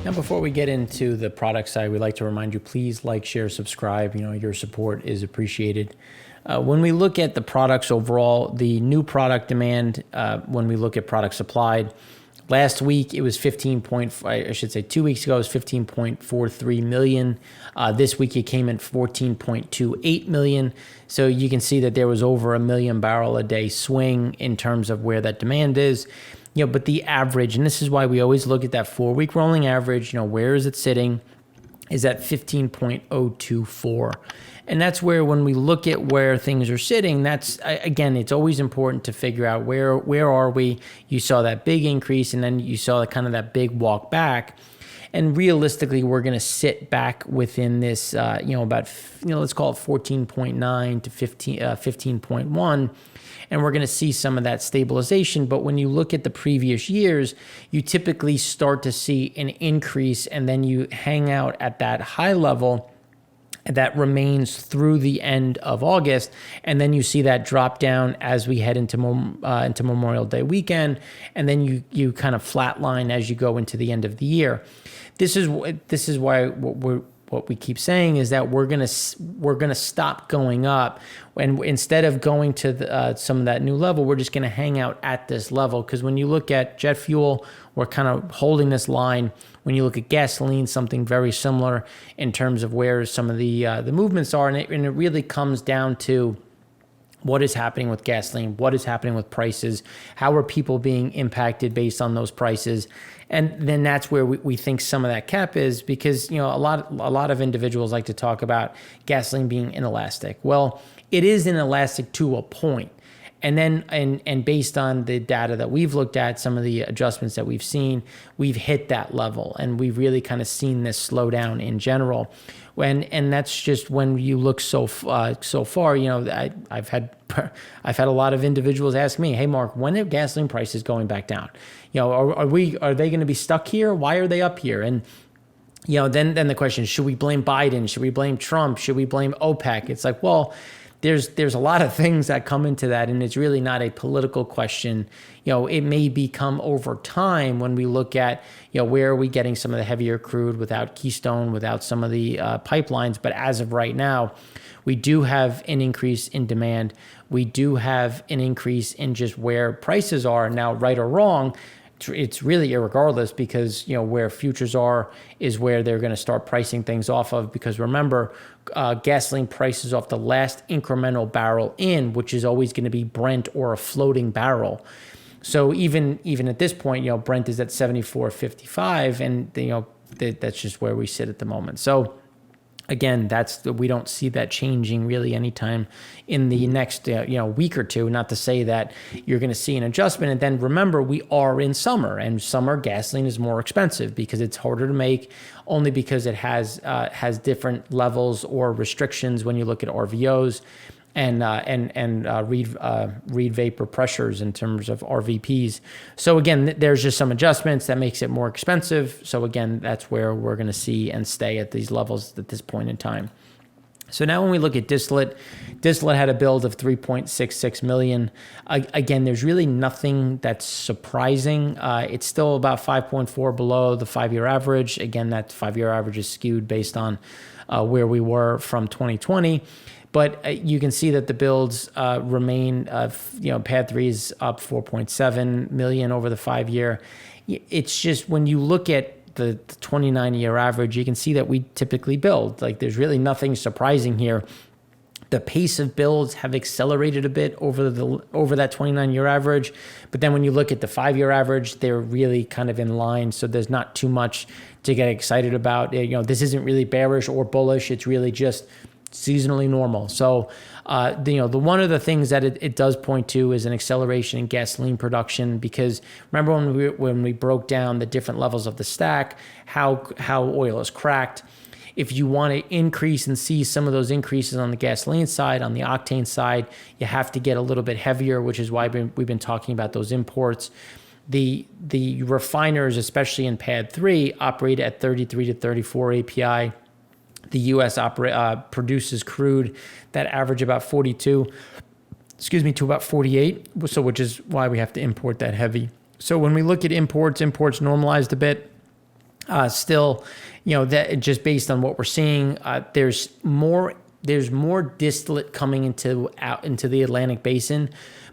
Now, before we get into the product side, we'd like to remind you, please like, share, subscribe. Your support is appreciated. When we look at the products overall, the new product demand, when we look at products supplied, last week it was 2 weeks ago, it was 15.43 million. This week it came in 14.28 million. So you can see that there was over a million barrel a day swing in terms of where that demand is. But the average, and this is why we always look at that 4-week rolling average, where is it sitting, is at 15.024. And that's where, when we look at where things are sitting, that's, again, it's always important to figure out where are we. You saw that big increase, and then you saw that big walk back. And realistically, we're going to sit back within this, let's call it 14.9 to 15.1. And we're going to see some of that stabilization. But when you look at the previous years, you typically start to see an increase, and then you hang out at that high level that remains through the end of August, and then you see that drop down as we head into Memorial Day weekend, and then you kind of flatline as you go into the end of the year. This is why what we keep saying is that we're gonna stop going up, and instead of going to some of that new level, we're just gonna hang out at this level. Because when you look at jet fuel, we're kind of holding this line. When you look at gasoline, something very similar in terms of where some of the movements are, and it really comes down to what is happening with gasoline, what is happening with prices, how are people being impacted based on those prices. And then that's where we think some of that cap is, because a lot of individuals like to talk about gasoline being inelastic. Well, it is inelastic to a point. And then, and based on the data that we've looked at, some of the adjustments that we've seen, we've hit that level, and we've really kind of seen this slow down in general. And that's just when you look so far. I've had a lot of individuals ask me, "Hey, Mark, when are gasoline prices going back down? Are they going to be stuck here? Why are they up here?" And then the question is, should we blame Biden? Should we blame Trump? Should we blame OPEC? It's like, well, there's a lot of things that come into that, and it's really not a political question. It may become over time when we look at, where are we getting some of the heavier crude without Keystone, without some of the pipelines. But as of right now, we do have an increase in demand. We do have an increase in just where prices are. Now, right or wrong, it's really irregardless, because where futures are is where they're going to start pricing things off of. Because remember, gasoline prices off the last incremental barrel in, which is always going to be Brent or a floating barrel. So even at this point, Brent is at 74.55, and that's just where we sit at the moment. So again, we don't see that changing really anytime in the next week or two. Not to say that you're going to see an adjustment. And then remember, we are in summer, and summer gasoline is more expensive because it's harder to make, only because it has different levels or restrictions when you look at RVOs and reed vapor pressures in terms of RVPs. So again, there's just some adjustments that makes it more expensive. So again, that's where we're going to see and stay at these levels at this point in time. So now when we look at distillate had a build of 3.66 million. Again, there's really nothing that's surprising. It's still about 5.4 below the 5-year average. Again, that 5-year average is skewed based on where we were from 2020. But you can see that the builds remain, PADD 3 is up 4.7 million over the 5-year. It's just when you look at the 29-year average, you can see that we typically build. Like, there's really nothing surprising here. The pace of builds have accelerated a bit over that 29-year average. But then when you look at the 5-year average, they're really kind of in line. So there's not too much to get excited about. This isn't really bearish or bullish. It's really just seasonally normal. So, the one of the things that it does point to is an acceleration in gasoline production, because remember when we broke down the different levels of the stack, how oil is cracked. If you want to increase and see some of those increases on the gasoline side, on the octane side, you have to get a little bit heavier, which is why we've been talking about those imports. The refiners, especially in PADD 3, operate at 33 to 34 API. The U.S. produces crude that average about 42, to about 48, so which is why we have to import that heavy. So when we look at imports normalized a bit. Still, that just based on what we're seeing, there's more distillate coming into the Atlantic Basin,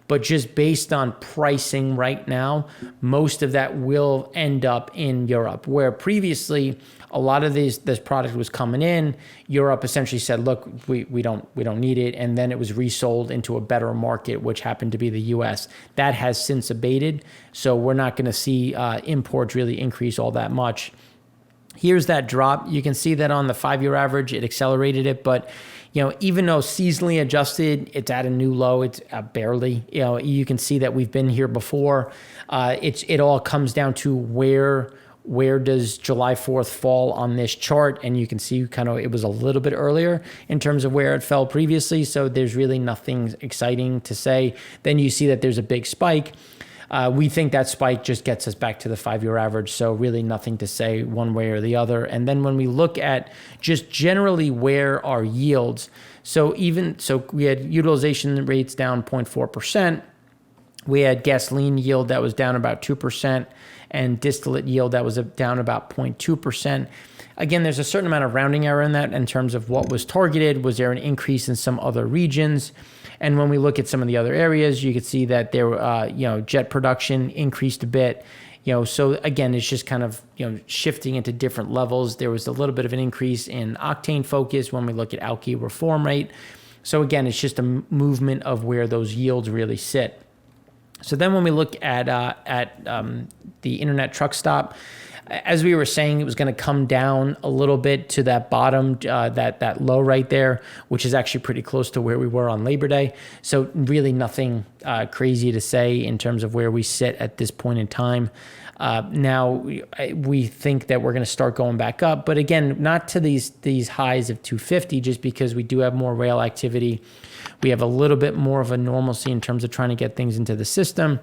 but just based on pricing right now, most of that will end up in Europe, where previously a lot of this product was coming in. Europe essentially said, look, we don't need it, and then it was resold into a better market, which happened to be the US. That has since abated, so we're not going to see imports really increase all that much. Here's that drop. You can see that on the 5-year average, it accelerated it, but even though seasonally adjusted, it's at a new low. It's barely. You can see that we've been here before. It all comes down to where does July 4th fall on this chart, and you can see kind of it was a little bit earlier in terms of where it fell previously. So there's really nothing exciting to say. Then you see that there's a big spike. We think that spike just gets us back to the 5-year average, so really nothing to say one way or the other. And then when we look at just generally where our yields, so we had utilization rates down 0.4%. We had gasoline yield that was down about 2%, and distillate yield that was down about 0.2%. Again, there's a certain amount of rounding error in that in terms of what was targeted. Was there an increase in some other regions? And when we look at some of the other areas, you can see that there, jet production increased a bit. So again, it's just kind of, shifting into different levels. There was a little bit of an increase in octane focus when we look at alky reform rate. So again, it's just a movement of where those yields really sit. So then when we look at the internet truck stop, as we were saying, it was going to come down a little bit to that bottom, that low right there, which is actually pretty close to where we were on Labor Day. So really nothing crazy to say in terms of where we sit at this point in time. Now we think that we're going to start going back up, but again, not to these highs of 250, just because we do have more rail activity. We have a little bit more of a normalcy in terms of trying to get things into the system.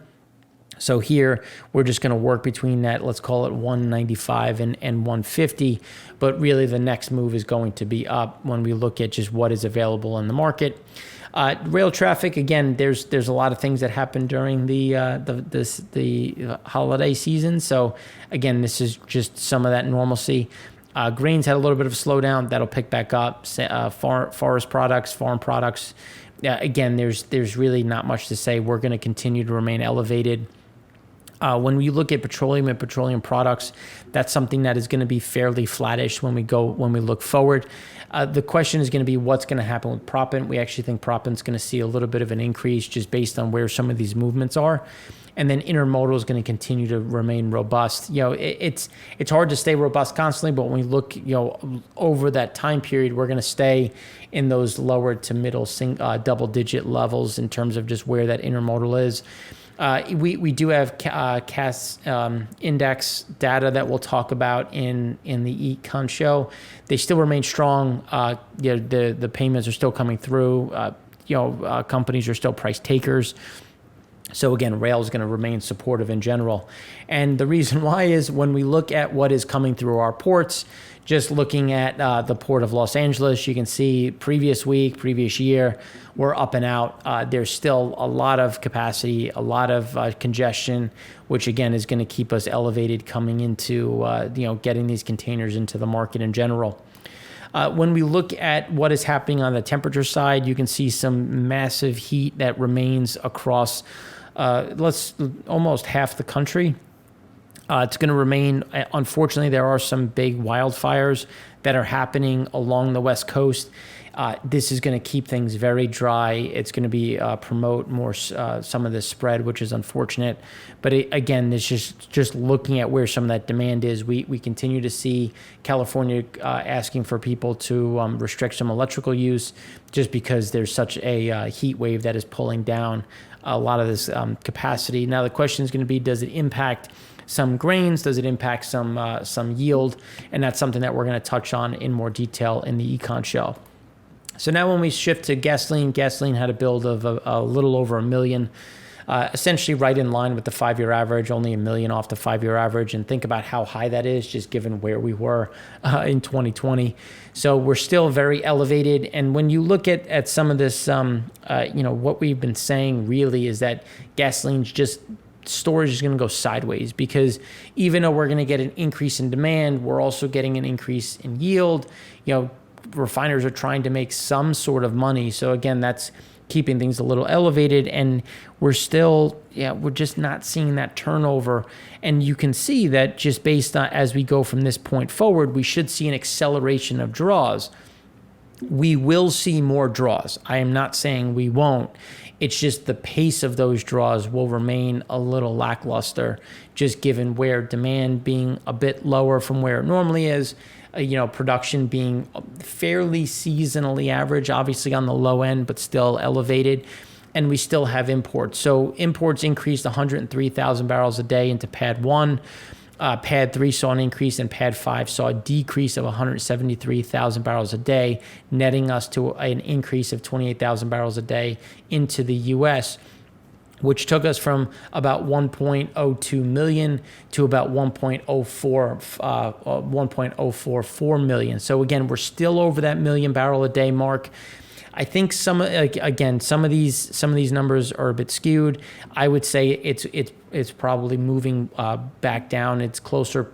So here, we're just going to work between that, let's call it 195 and 150. But really, the next move is going to be up when we look at just what is available in the market. Rail traffic, again, there's a lot of things that happen during the holiday season. So again, this is just some of that normalcy. Grains had a little bit of a slowdown. That'll pick back up. Forest products, farm products. Again, there's really not much to say. We're going to continue to remain elevated. When we look at petroleum and petroleum products, that's something that is going to be fairly flattish when we look forward. The question is going to be what's going to happen with proppant. We actually think proppant's going to see a little bit of an increase just based on where some of these movements are. And then intermodal is going to continue to remain robust. It's hard to stay robust constantly, but when we look, over that time period, we're going to stay in those lower to middle double-digit levels in terms of just where that intermodal is. We do have CAS index data that we'll talk about in the Econ show. They still remain strong. The payments are still coming through. Companies are still price takers. So again, rail is going to remain supportive in general. And the reason why is when we look at what is coming through our ports, just looking at the Port of Los Angeles, you can see previous week, previous year, we're up and out. There's still a lot of capacity, a lot of congestion, which again is going to keep us elevated coming into getting these containers into the market in general. When we look at what is happening on the temperature side, you can see some massive heat that remains across almost half the country. It's going to remain. Unfortunately, there are some big wildfires that are happening along the West Coast. This is going to keep things very dry. It's going to be promote more some of this spread, which is unfortunate. But again, it's just looking at where some of that demand is. We continue to see California asking for people to restrict some electrical use just because there's such a heat wave that is pulling down a lot of this capacity. Now, the question is going to be, does it impact some grains? Does it impact some yield? And that's something that we're going to touch on in more detail in the Econ show. So now when we shift to gasoline had a build of a little over 1 million, essentially right in line with the 5-year average, only 1 million off the 5-year average. And think about how high that is just given where we were in 2020. So we're still very elevated. And when you look at some of this, what we've been saying really is that gasoline's just storage is going to go sideways, because even though we're going to get an increase in demand, we're also getting an increase in yield. Refiners are trying to make some sort of money. So again, that's keeping things a little elevated, and we're just not seeing that turnover. And you can see that just based on, as we go from this point forward, we should see an acceleration of draws. We will see more draws. I am not saying we won't. It's just the pace of those draws will remain a little lackluster, just given where demand being a bit lower from where it normally is, production being fairly seasonally average, obviously on the low end, but still elevated. And we still have imports. So imports increased 103,000 barrels a day into Pad 1. Pad 3 saw an increase, and Pad 5 saw a decrease of 173,000 barrels a day, netting us to an increase of 28,000 barrels a day into the U.S., which took us from about 1.02 million to about 1.044 million. So again, we're still over that million barrel a day mark. I think some of these numbers are a bit skewed. I would say it's probably moving back down. It's closer,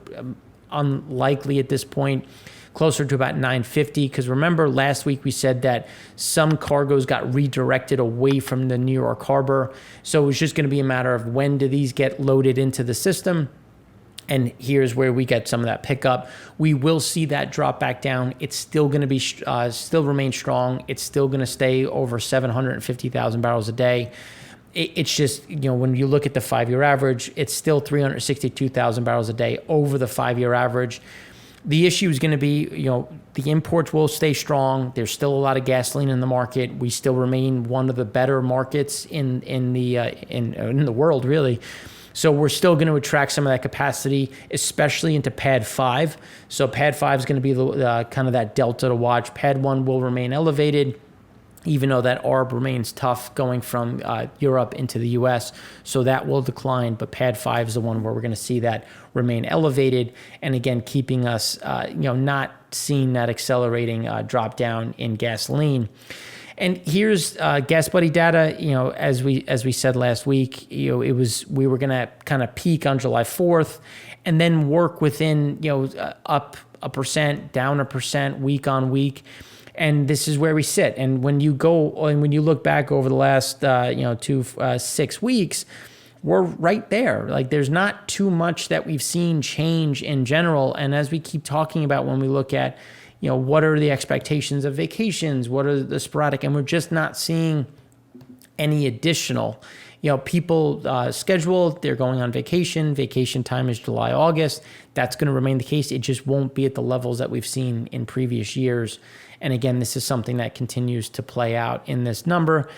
unlikely at this point, closer to about 950. Because remember, last week we said that some cargoes got redirected away from the New York harbor. So it was just going to be a matter of when do these get loaded into the system. And here's where we get some of that pickup. We will see that drop back down. It's still going to be still remain strong. It's still going to stay over 750,000 barrels a day. It's just, when you look at the 5-year average, it's still 362,000 barrels a day over the 5-year average. The issue is going to be, the imports will stay strong. There's still a lot of gasoline in the market. We still remain one of the better markets in the world, really. So we're still going to attract some of that capacity, especially into Pad 5. So Pad 5 is going to be the kind of that delta to watch. Pad 1 will remain elevated, even though that ARB remains tough going from Europe into the U.S. So that will decline. But Pad 5 is the one where we're going to see that remain elevated. And again, keeping us, not seeing that accelerating drop down in gasoline. And here's Gas Buddy data. As we said last week, we were going to kind of peak on July 4th, and then work within up 1%, down 1% week on week, and this is where we sit. And when you look back over the last 6 weeks, we're right there. Like, there's not too much that we've seen change in general. And as we keep talking about, when we look at what are the expectations of vacations? What are the sporadic? And we're just not seeing any additional. People scheduled, they're going on vacation. Vacation time is July, August. That's going to remain the case. It just won't be at the levels that we've seen in previous years. And again, this is something that continues to play out in this number.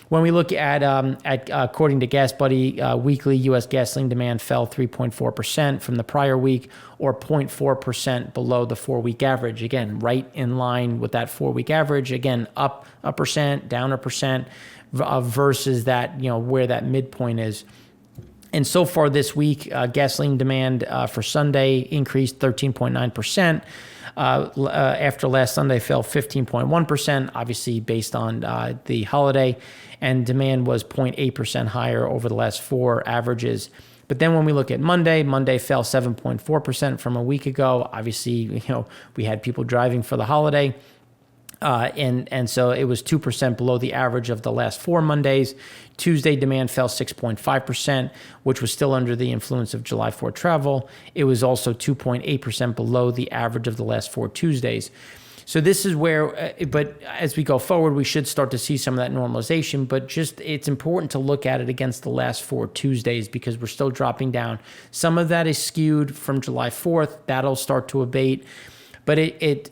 When we look at according to Gas Buddy, weekly U.S. gasoline demand fell 3.4% from the prior week, or 0.4% below the 4-week average. Again, right in line with that 4-week average. Again, up 1%, down 1%, versus that, where that midpoint is. And so far this week, gasoline demand for Sunday increased 13.9%. After last Sunday, fell 15.1%, obviously based on the holiday, and demand was 0.8% higher over the last 4 averages. But then when we look at Monday fell 7.4% from a week ago. Obviously, we had people driving for the holiday. And so it was 2% below the average of the last 4 Mondays. Tuesday demand fell 6.5%, which was still under the influence of July 4th travel. It was also 2.8% below the average of the last 4 Tuesdays. So this is where, but as we go forward, we should start to see some of that normalization, but just it's important to look at it against the last 4 Tuesdays, because we're still dropping down. Some of that is skewed from July 4th. That'll start to abate. But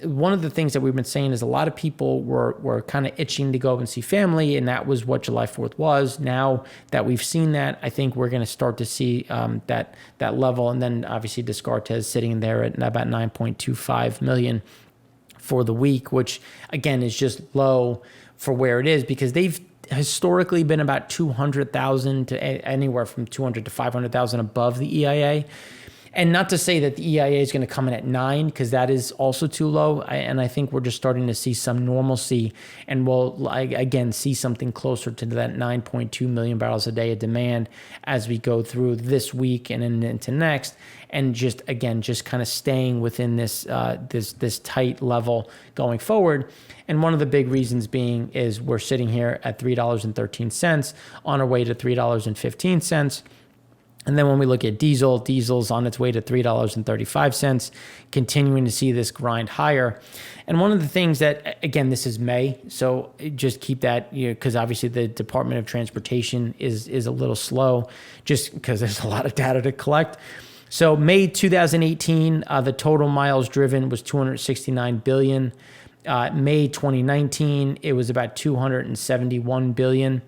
one of the things that we've been saying is a lot of people were kind of itching to go and see family, and that was what July 4th was. Now that we've seen that, I think we're going to start to see that level. And then obviously Descartes sitting there at about 9.25 million for the week, which again is just low for where it is, because they've historically been about 200,000 to anywhere from 200 to 500,000 above the EIA. And not to say that the EIA is going to come in at 9, because that is also too low. And I think we're just starting to see some normalcy, and we'll again see something closer to that 9.2 million barrels a day of demand as we go through this week and into next. And just kind of staying within this this tight level going forward. And one of the big reasons being is we're sitting here at $3.13 on our way to $3.15. And then when we look at diesel's on its way to $3.35, continuing to see this grind higher. And one of the things that, again, this is May, so just keep that, because obviously the Department of Transportation is a little slow, just because there's a lot of data to collect. So May 2018, the total miles driven was 269 billion. May 2019, it was about 271 billion.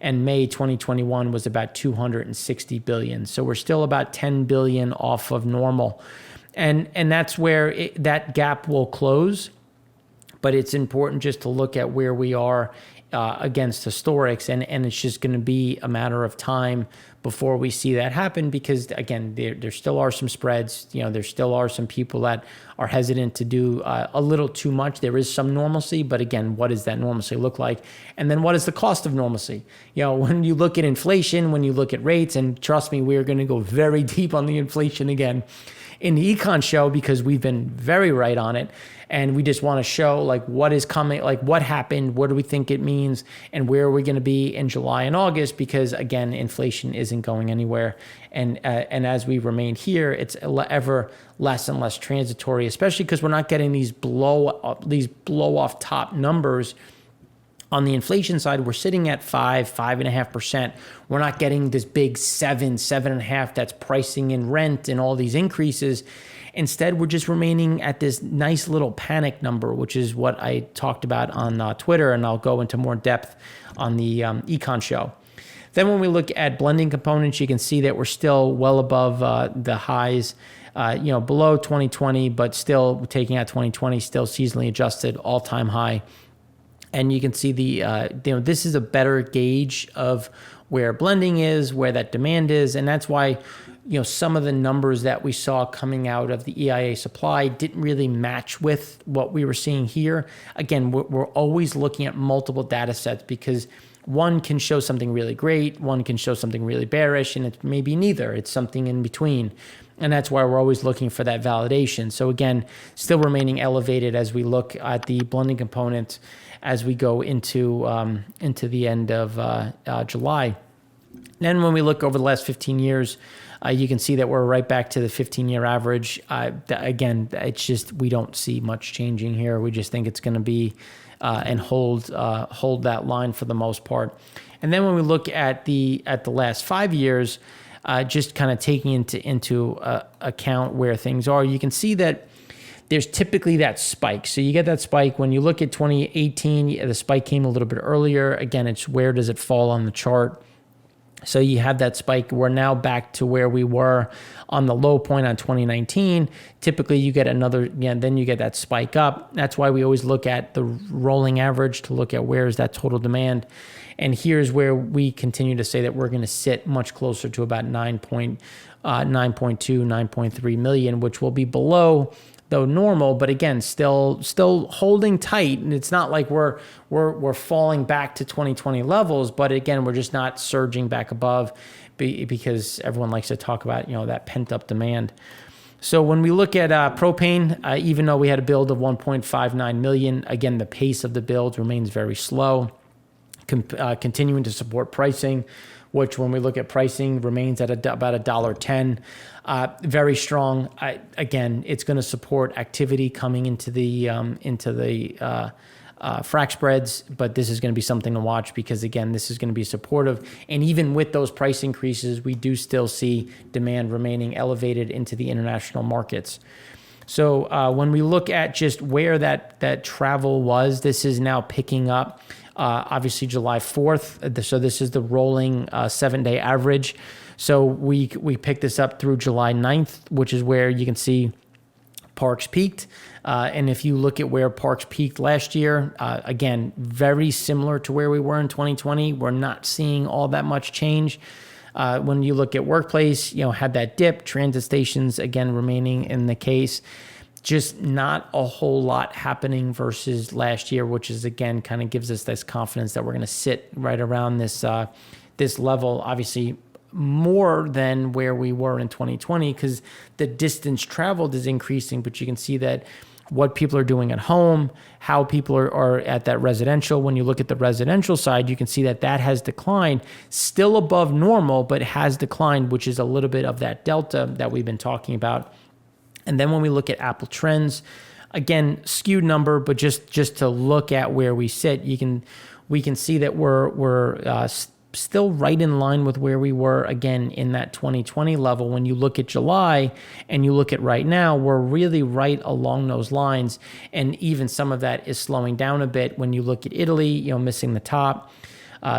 And May 2021 was about 260 billion. So we're still about 10 billion off of normal. And that's where that gap will close. But it's important just to look at where we are against historics. And it's just going to be a matter of time before we see that happen, because again, there still are some spreads. There still are some people that are hesitant to do a little too much. There is some normalcy, but again, what does that normalcy look like? And then what is the cost of normalcy? When you look at inflation, when you look at rates, and trust me, we're going to go very deep on the inflation again in the Econ show, because we've been very right on it. And we just want to show like what is coming, like what happened, what do we think it means, and where are we going to be in July and August, because again, inflation isn't going anywhere. And as we remain here, it's ever less and less transitory, especially because we're not getting these blow off top numbers. On the inflation side, we're sitting at 5.5%. We're not getting this big 7.5 that's pricing in rent and all these increases. Instead, we're just remaining at this nice little panic number, which is what I talked about on Twitter, and I'll go into more depth on the Econ show. Then when we look at blending components, you can see that we're still well above the highs, below 2020, but still taking out 2020, still seasonally adjusted, all-time high. And you can see this is a better gauge of where blending is, where that demand is. And that's why, some of the numbers that we saw coming out of the EIA supply didn't really match with what we were seeing here. Again, we're always looking at multiple data sets, because one can show something really great, one can show something really bearish, and it's maybe neither. It's something in between. And that's why we're always looking for that validation. So again, still remaining elevated as we look at the blending component as we go into the end of July. Then when we look over the last 15 years, you can see that we're right back to the 15-year average. Again, it's just we don't see much changing here. We just think it's going to be and hold that line for the most part. And then when we look at the last 5 years, just kind of taking into account where things are, you can see that there's typically that spike. So you get that spike. When you look at 2018, the spike came a little bit earlier. Again, it's where does it fall on the chart? So you have that spike. We're now back to where we were on the low point on 2019. Typically, you get then you get that spike up. That's why we always look at the rolling average to look at where is that total demand. And here's where we continue to say that we're going to sit much closer to about 9.2, 9.3 million, which will be below though normal, but again, still holding tight. And it's not like we're falling back to 2020 levels, but again, we're just not surging back above because everyone likes to talk about, that pent up demand. So when we look at propane, even though we had a build of 1.59 million, again, the pace of the build remains very slow, continuing to support pricing, which when we look at pricing remains at about $1.10. Very strong. Again, it's going to support activity coming into the frac spreads, but this is going to be something to watch because, again, this is going to be supportive. And even with those price increases, we do still see demand remaining elevated into the international markets. So when we look at just where that travel was, this is now picking up. Obviously July 4th. So this is the rolling 7-day average. So we picked this up through July 9th, which is where you can see Parks peaked. And if you look at where Parks peaked last year, again, very similar to where we were in 2020. We're not seeing all that much change. When you look at workplace, had that dip. Transit stations, again, remaining in the case. Just not a whole lot happening versus last year, which is, again, kind of gives us this confidence that we're going to sit right around this level. Obviously, more than where we were in 2020 because the distance traveled is increasing, but you can see that what people are doing at home, how people are at that residential. When you look at the residential side, you can see that has declined, still above normal, but has declined, which is a little bit of that delta that we've been talking about. And then when we look at Apple trends, again, skewed number, but just to look at where we sit, we can see that we're still right in line with where we were, again, in that 2020 level. When you look at July and you look at right now, we're really right along those lines. And even some of that is slowing down a bit. When you look at Italy, missing the top,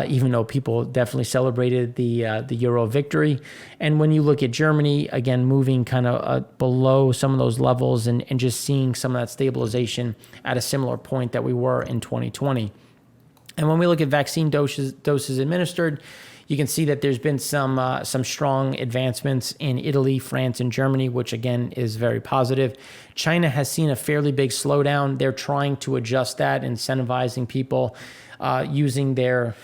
even though people definitely celebrated the Euro victory. And when you look at Germany, again, moving kind of below some of those levels and just seeing some of that stabilization at a similar point that we were in 2020. And when we look at vaccine doses administered, you can see that there's been some strong advancements in Italy, France, and Germany, which again is very positive. China has seen a fairly big slowdown. They're trying to adjust that, incentivizing people using their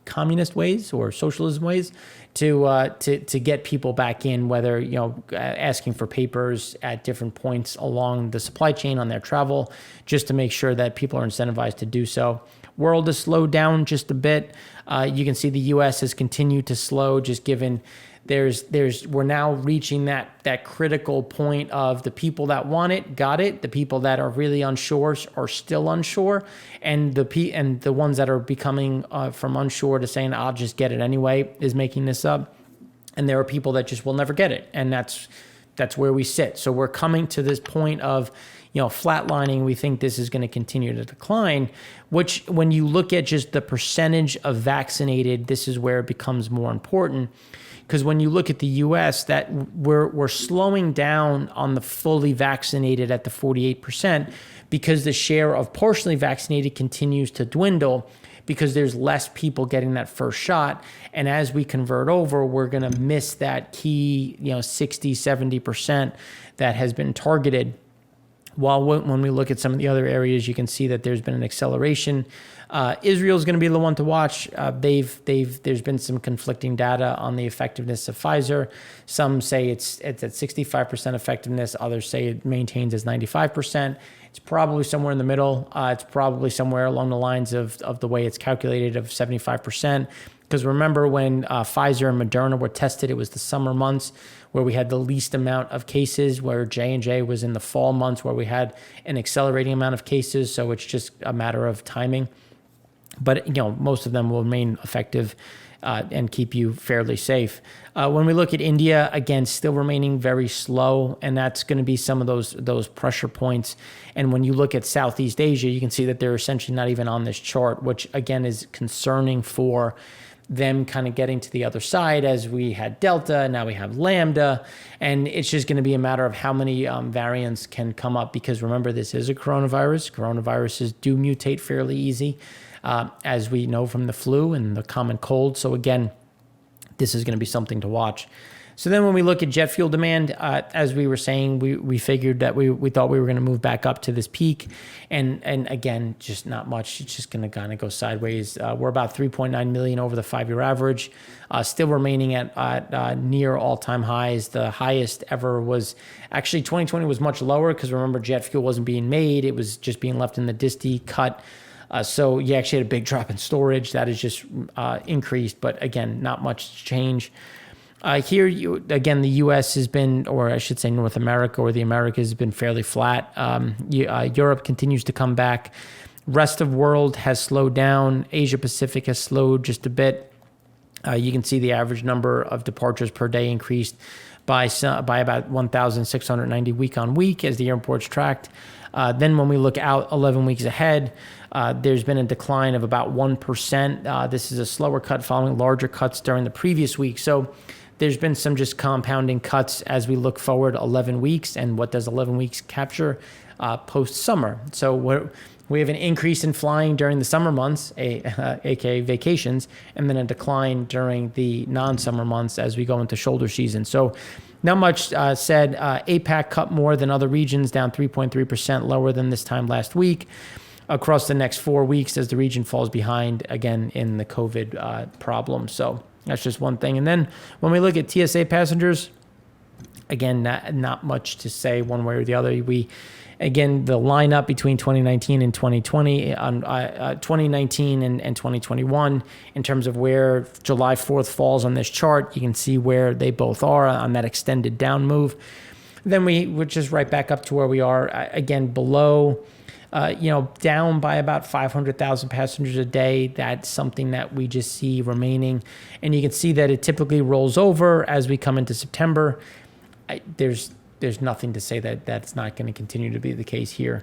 communist ways or socialism ways to get people back in, whether asking for papers at different points along the supply chain on their travel, just to make sure that people are incentivized to do so. World has slowed down just a bit. You can see the U.S. has continued to slow, just given we're now reaching that critical point of the people that want it, got it. The people that are really unsure are still unsure, and the ones that are becoming from unsure to saying I'll just get it anyway is making this up. And there are people that just will never get it, and that's where we sit. So we're coming to this point of flatlining. We think this is going to continue to decline, which when you look at just the percentage of vaccinated, this is where it becomes more important. Because when you look at the U.S., that we're slowing down on the fully vaccinated at the 48% because the share of partially vaccinated continues to dwindle because there's less people getting that first shot. And as we convert over, we're going to miss that key 60, 70% that has been targeted. While when we look at some of the other areas, you can see that there's been an acceleration. Israel is going to be the one to watch. There's been some conflicting data on the effectiveness of Pfizer. Some say it's at 65% effectiveness. Others say it maintains as 95%. It's probably somewhere in the middle. It's probably somewhere along the lines of the way it's calculated of 75%. Because remember when Pfizer and Moderna were tested, it was the summer months where we had the least amount of cases, where J&J was in the fall months where we had an accelerating amount of cases. So it's just a matter of timing. But most of them will remain effective and keep you fairly safe. When we look at India, again, still remaining very slow, and that's going to be some of those pressure points. And when you look at Southeast Asia, you can see that they're essentially not even on this chart, which again is concerning for them kind of getting to the other side, as we had Delta, now we have Lambda, and it's just going to be a matter of how many variants can come up, because remember, this is a coronavirus. Coronaviruses do mutate fairly easy, as we know from the flu and the common cold. So again, this is going to be something to watch. So then when we look at jet fuel demand, as we were saying, we figured that we thought we were going to move back up to this peak. And again, just not much. It's just going to kind of go sideways. We're about 3.9 million over the 5-year average, still remaining at near all-time highs. The highest ever was actually 2020 was much lower, because remember, jet fuel wasn't being made. It was just being left in the disti cut. So you actually had a big drop in storage. That has just increased, but again, not much change. Here, again, the U.S. has been, or I should say North America or the Americas, has been fairly flat. Europe continues to come back. Rest of world has slowed down. Asia Pacific has slowed just a bit. You can see the average number of departures per day increased by about 1,690 week on week as the airports tracked. Then when we look out 11 weeks ahead, there's been a decline of about 1%. This is a slower cut following larger cuts during the previous week. So there's been some just compounding cuts as we look forward 11 weeks. And what does 11 weeks capture? Post-summer. So We have an increase in flying during the summer months, aka vacations, and then a decline during the non-summer months as we go into shoulder season. So not much said. APAC cut more than other regions, down 3.3%, lower than this time last week, across the next 4 weeks as the region falls behind again in the COVID problem. So that's just one thing. And then when we look at TSA passengers, again, not much to say one way or the other. Again, the lineup between 2019 and 2020, 2019 and 2021, in terms of where July 4th falls on this chart, you can see where they both are on that extended down move. Then we're just right back up to where we are, again, below, down by about 500,000 passengers a day. That's something that we just see remaining. And you can see that it typically rolls over as we come into September. There's nothing to say that that's not going to continue to be the case here.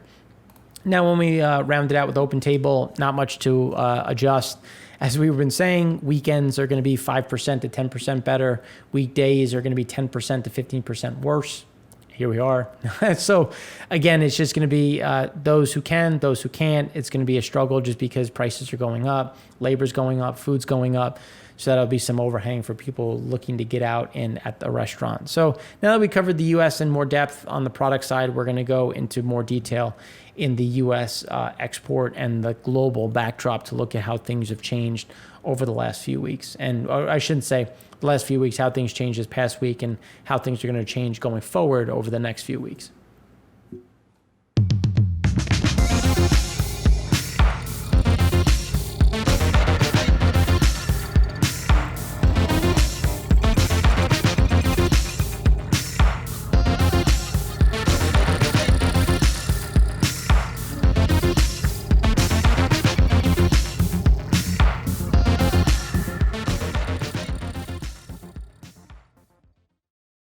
Now, when we round it out with open table, not much to adjust. As we've been saying, weekends are going to be 5% to 10% better. Weekdays are going to be 10% to 15% worse. Here we are. So again, it's just going to be those who can, those who can't. It's going to be a struggle just because prices are going up, labor's going up, food's going up. So that'll be some overhang for people looking to get out and at the restaurant. So now that we covered the U.S. in more depth on the product side, we're going to go into more detail in the U.S. Export and the global backdrop to look at how things have changed over the last few weeks. And I shouldn't say the last few weeks, how things changed this past week and how things are going to change going forward over the next few weeks.